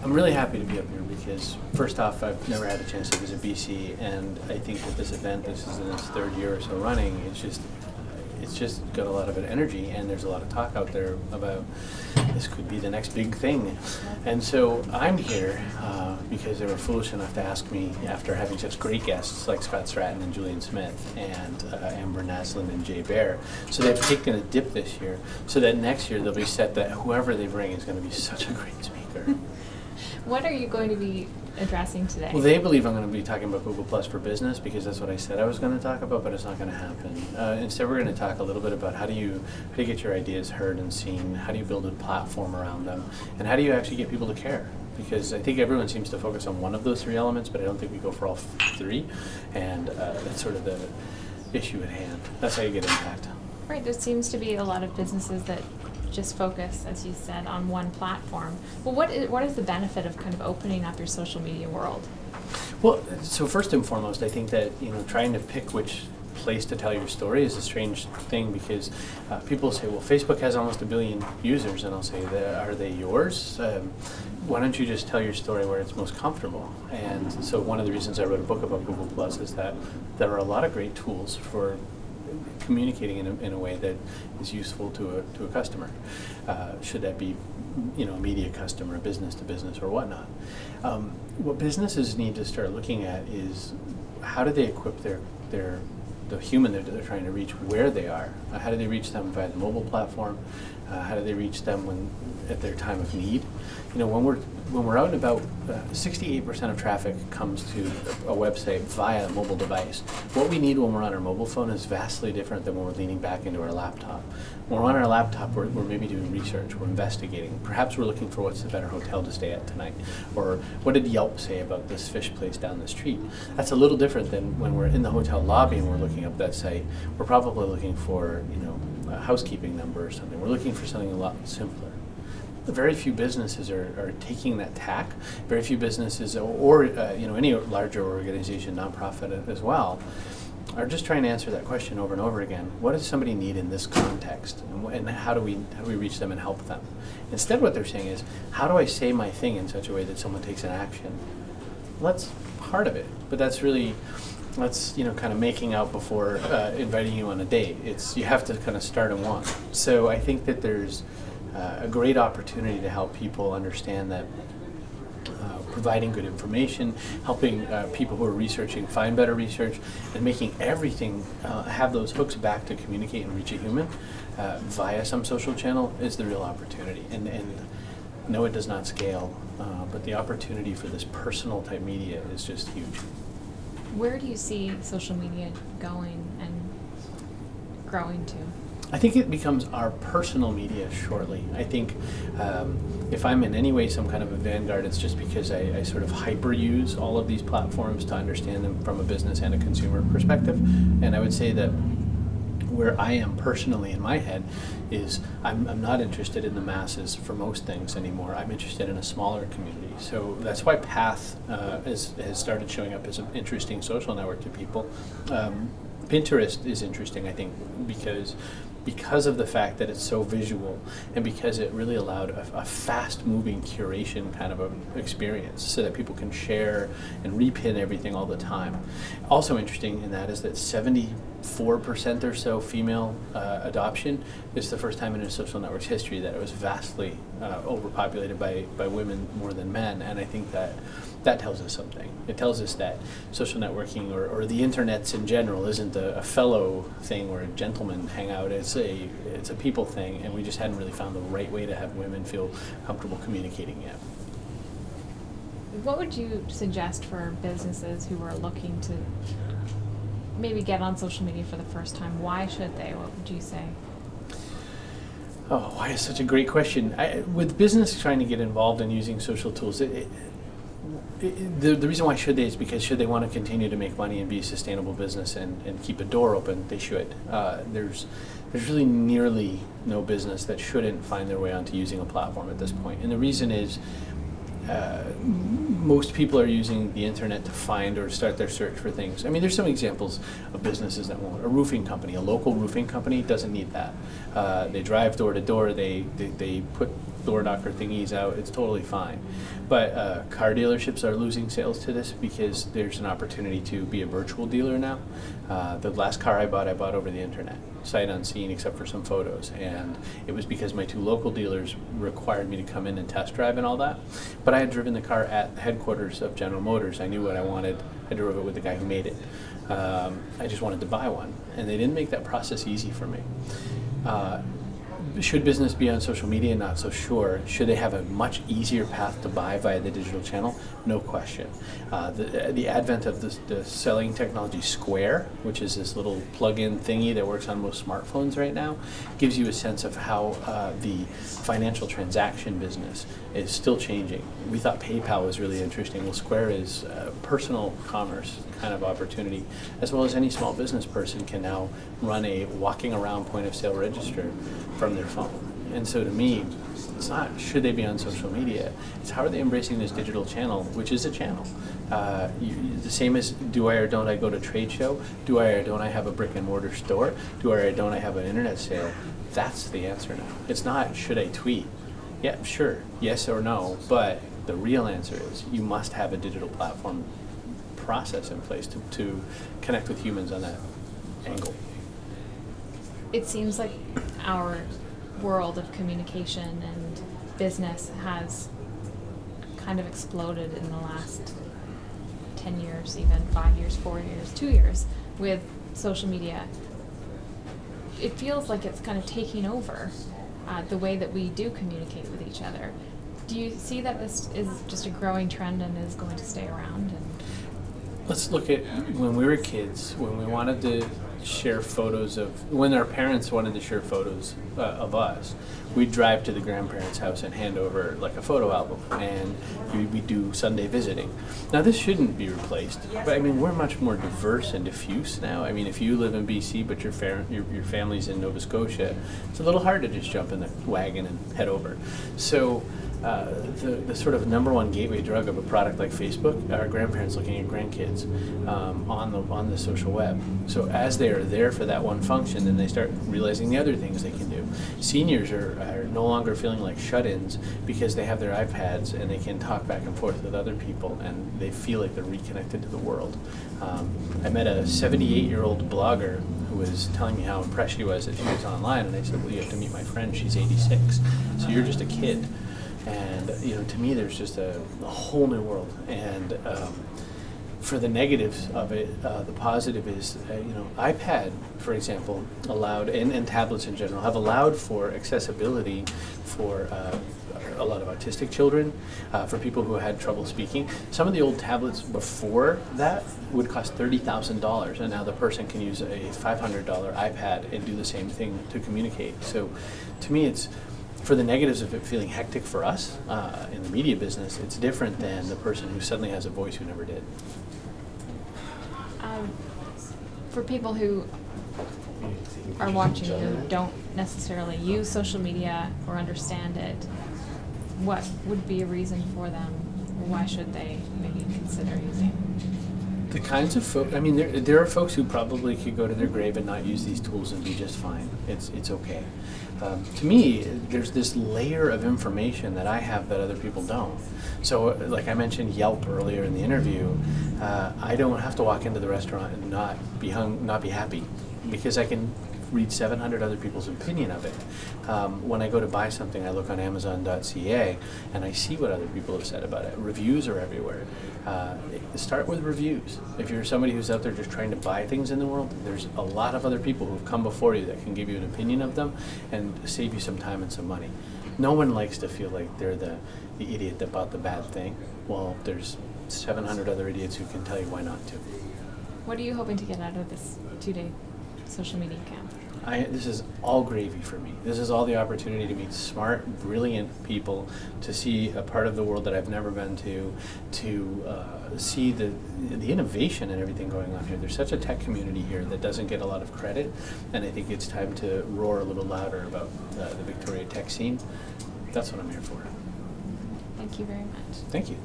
I'm really happy to be up here because, first off, I've never had a chance to visit BC, and I think that this event, this is in its third year or so running, it's just got a lot of energy, and there's a lot of talk out there about this could be the next big thing. And so I'm here because they were foolish enough to ask me, after having such great guests like Scott Stratton and Julian Smith and Amber Naslund and Jay Baer. So they've taken a dip this year, so that next year they'll be set that whoever they bring is going to be such a great speaker. What are you going to be addressing today? Well, they believe I'm going to be talking about Google Plus for business because that's what I said I was going to talk about, but it's not going to happen. Instead, we're going to talk a little bit about how do you get your ideas heard and seen, how do you build a platform around them, and how do you actually get people to care? Because I think everyone seems to focus on one of those three elements, but I don't think we go for all three, and that's sort of the issue at hand. That's how you get impact. Right, there seems to be a lot of businesses that just focus, as you said, on one platform. Well, what is the benefit of kind of opening up your social media world? Well, so first and foremost, I think that trying to pick which place to tell your story is a strange thing because people say, well, Facebook has almost 1 billion users, and I'll say, are they yours? Why don't you just tell your story where it's most comfortable? And so one of the reasons I wrote a book about Google Plus is that there are a lot of great tools for communicating in a way that is useful to a customer, should that be a media customer, business to business, or whatnot. What businesses need to start looking at is how do they equip the human that they're trying to reach where they are. How do they reach them via the mobile platform? How do they reach them at their time of need? When we're out and about, 68% of traffic comes to a website via a mobile device. What we need when we're on our mobile phone is vastly different than when we're leaning back into our laptop. When we're on our laptop, we're maybe doing research, we're investigating. Perhaps we're looking for what's the better hotel to stay at tonight, or what did Yelp say about this fish place down the street. That's a little different than when we're in the hotel lobby and we're looking up that site. We're probably looking for a housekeeping number or something. We're looking for something a lot simpler. Very few businesses are taking that tack. Very few businesses, or any larger organization, nonprofit as well, are just trying to answer that question over and over again. What does somebody need in this context, and how do we reach them and help them? Instead, what they're saying is, how do I say my thing in such a way that someone takes an action? Well, that's part of it, but that's kind of making out before inviting you on a date. You have to kind of start in one. So I think that there's a great opportunity to help people understand that providing good information, helping people who are researching find better research, and making everything have those hooks back to communicate and reach a human via some social channel is the real opportunity. And no, it does not scale, but the opportunity for this personal type media is just huge. Where do you see social media going and growing to? I think it becomes our personal media shortly. I think if I'm in any way some kind of a vanguard, it's just because I sort of hyper-use all of these platforms to understand them from a business and a consumer perspective. And I would say that where I am personally in my head is I'm not interested in the masses for most things anymore. I'm interested in a smaller community. So that's why Path has started showing up as an interesting social network to people. Pinterest is interesting, I think, because of the fact that it's so visual, and because it really allowed a fast-moving curation kind of an experience so that people can share and repin everything all the time. Also interesting in that is that 74% or so female adoption is the first time in a social network's history that it was vastly overpopulated by women more than men, and I think that tells us something. It tells us that social networking or the internets in general isn't a fellow thing where gentlemen hang out. It's a people thing, and we just hadn't really found the right way to have women feel comfortable communicating yet. What would you suggest for businesses who are looking to maybe get on social media for the first time? Why should they? What would you say? Oh, why is such a great question. With business trying to get involved in using social tools, the reason why should they is because should they want to continue to make money and be a sustainable business and keep a door open, they should. There's really nearly no business that shouldn't find their way onto using a platform at this point. And the reason is most people are using the internet to find or start their search for things. I mean, there's some examples of businesses that won't. A roofing company, a local roofing company doesn't need that. They drive door to door, they put door knocker thingies out, it's totally fine. But car dealerships are losing sales to this because there's an opportunity to be a virtual dealer now. The last car I bought over the internet, sight unseen except for some photos, and it was because my 2 local dealers required me to come in and test drive and all that. But I had driven the car at the headquarters of General Motors. I knew what I wanted. I drove it with the guy who made it. I just wanted to buy one, and they didn't make that process easy for me. Should business be on social media? Not so sure. Should they have a much easier path to buy via the digital channel? No question. The advent of the selling technology Square, which is this little plug-in thingy that works on most smartphones right now, gives you a sense of how the financial transaction business is still changing. We thought PayPal was really interesting. Well, Square is personal commerce kind of opportunity, as well as any small business person can now run a walking around point of sale register from their phone. And so to me, it's not should they be on social media, it's how are they embracing this digital channel, which is a channel. The same as do I or don't I go to trade show, do I or don't I have a brick and mortar store, do I or don't I have an internet sale. That's the answer now. It's not should I tweet. Yeah, sure, yes or no, but the real answer is you must have a digital platform process in place to connect with humans on that angle. It seems like our world of communication and business has kind of exploded in the last 10 years, even 5 years, 4 years, 2 years with social media. It feels like it's kind of taking over the way that we do communicate with each other. Do you see that this is just a growing trend and is going to stay around? Let's look at when we were kids, when we wanted to share photos of, when our parents wanted to share photos of us, we'd drive to the grandparents' house and hand over like a photo album, and we'd do Sunday visiting. Now this shouldn't be replaced, but I mean we're much more diverse and diffuse now. I mean if you live in BC but your family's in Nova Scotia, it's a little hard to just jump in the wagon and head over. So the sort of #1 gateway drug of a product like Facebook are grandparents looking at grandkids on the social web. So as they are there for that one function, then they start realizing the other things they can do. Seniors are no longer feeling like shut-ins because they have their iPads and they can talk back and forth with other people and they feel like they're reconnected to the world. I met a 78-year-old blogger who was telling me how impressed she was that she was online, and I said, well, you have to meet my friend, she's 86, so you're just a kid. And to me, there's just a whole new world. And for the negatives of it, the positive is, iPad, for example, allowed, and tablets in general, have allowed for accessibility for a lot of autistic children, for people who had trouble speaking. Some of the old tablets before that would cost $30,000, and now the person can use a $500 iPad and do the same thing to communicate. So to me, it's, for the negatives of it feeling hectic for us in the media business, it's different than the person who suddenly has a voice who never did. For people who are watching who don't necessarily use social media or understand it, what would be a reason for them, or why should they maybe consider using it? The kinds of folks, I mean, there are folks who probably could go to their grave and not use these tools and be just fine. It's okay. To me, there's this layer of information that I have that other people don't. So, like I mentioned Yelp earlier in the interview, I don't have to walk into the restaurant and not be happy, because I can read 700 other people's opinion of it. When I go to buy something, I look on Amazon.ca and I see what other people have said about it. Reviews are everywhere. Start with reviews. If you're somebody who's out there just trying to buy things in the world, there's a lot of other people who've come before you that can give you an opinion of them and save you some time and some money. No one likes to feel like they're the idiot that bought the bad thing. Well, there's 700 other idiots who can tell you why not to. What are you hoping to get out of this 2-day social media camp? This is all gravy for me. This is all the opportunity to meet smart, brilliant people, to see a part of the world that I've never been to see the innovation and everything going on here. There's such a tech community here that doesn't get a lot of credit, and I think it's time to roar a little louder about the Victoria tech scene. That's what I'm here for. Thank you very much. Thank you.